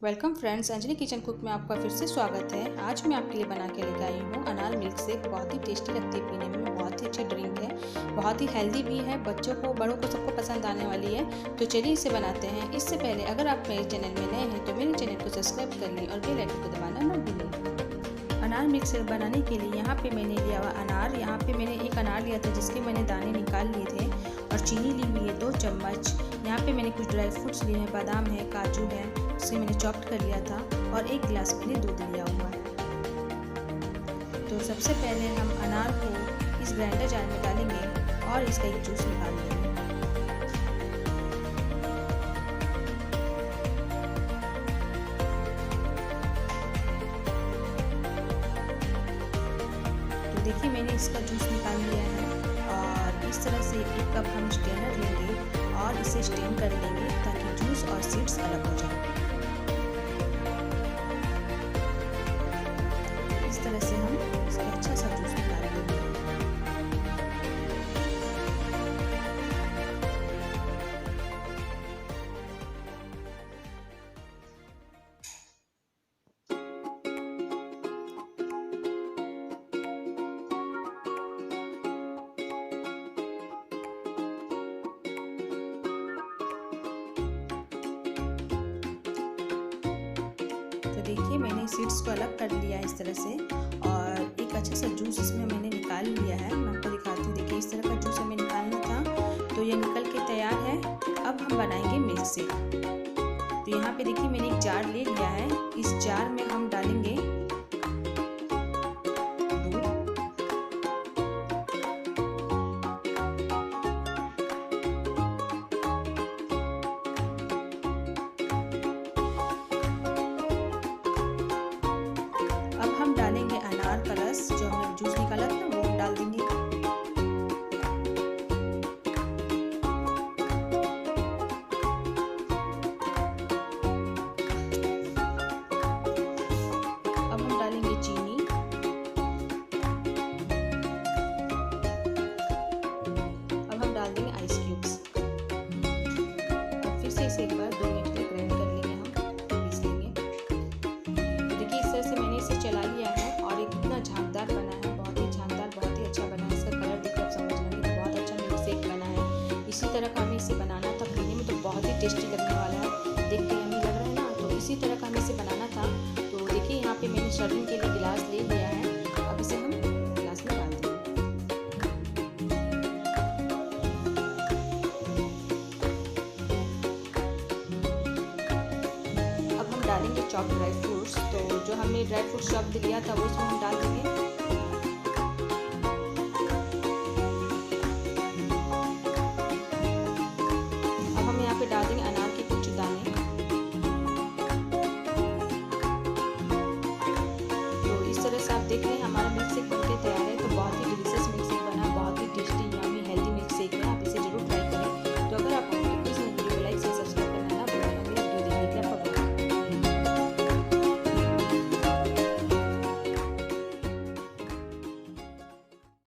Welcome friends, Anjali kitchen cook में आपका फिर से स्वागत है। आज मैं आपके लिए बना के लेकर आई हूँ अनार मिल्क शेक। बहुत ही टेस्टी लगती है पीने में, बहुत ही अच्छी ड्रिंक है, बहुत ही हेल्दी भी है, बच्चों को बड़ों को सबको पसंद आने वाली है। तो चलिए इसे बनाते हैं। इससे पहले अगर आप मेरे चैनल में नए हैं तो मेरे चैनल को सब्सक्राइब कर लें और बेल आइकन को दबाना न भूलें। अनार मिल्क शेक बनाने के लिए यहाँ पे मैंने लिया हुआ अनार, यहाँ पे मैंने एक अनार लिया था जिसके मैंने दाने निकाल लिए थे, और चीनी ली हुई है 2 चम्मच। यहाँ पे मैंने कुछ ड्राई फ्रूट्स लिए हैं, बादाम है, काजू है, उसे मैंने चॉप्ड कर लिया था, और 1 गिलास मैंने दूध लिया हुआ है। तो सबसे पहले हम अनार को इस ग्राइंडर जार में डालेंगे और इसका एक जूस निकाल लेंगे। तो देखिए मैंने इसका जूस निकाल लिया है, और इस तरह से 1 कप हम स्ट्रेनर लेंगे और इसे स्टेन कर लेंगे ताकि जूस और सीड्स अलग हो जाए। इस तरह से हम इसका अच्छा सा जूस निकाल लेंगे। तो देखिए मैंने सीड्स को अलग कर लिया इस तरह से, और एक अच्छा सा जूस इसमें मैंने निकाल लिया है। मैं आपको दिखाती हूँ। देखिए इस तरह का जूस हमें निकालना था, तो ये निकल के तैयार है। अब हम बनाएंगे मिल्क शेक। तो यहाँ पे देखिए मैंने एक जार ले लिया है, इस जार में हम डालेंगे दूध, अब हम डालेंगे अनार का रस, जो हमने जूस निकाला था ना वो हम डाल देंगे। अब हम डालेंगे चीनी, अब हम डाल देंगे आइस क्यूब्स, और फिर से इसे एक बार 2 मिनट के लिए ग्राइंड कर लेंगे, हम पीस लेंगे। देखिए इस तरह से मैंने इसे चला लिया है, और ये कितना झागदार बना है, बहुत ही झागदार, बहुत ही अच्छा बना है। इसका कलर देखकर आप समझ लेंगे, बहुत अच्छा मिल्क शेक बना है। इसी तरह का हमें इसे बनाना था, पीने में तो बहुत ही टेस्टी लगने वाला है। देख के यम्मी लग रहा है ना, तो इसी तरह का हमें इसे बनाना था। तो देखिए यहाँ पे मैंने सर्विंग के लिए गिलास ले लिया है, अब इसे हम गिलास में डाल देंगे। अब हम डालेंगे चॉप्ड ड्राई फ्रूट्स। तो जो हमने ड्राई फ्रूट्स चॉप्ड लिया था वो इसमें हम डाल देंगे। अब हम यहाँ पे डाल देंगे अनार के कुछ दाने। तो इस तरह से आप देख रहे हैं हमारा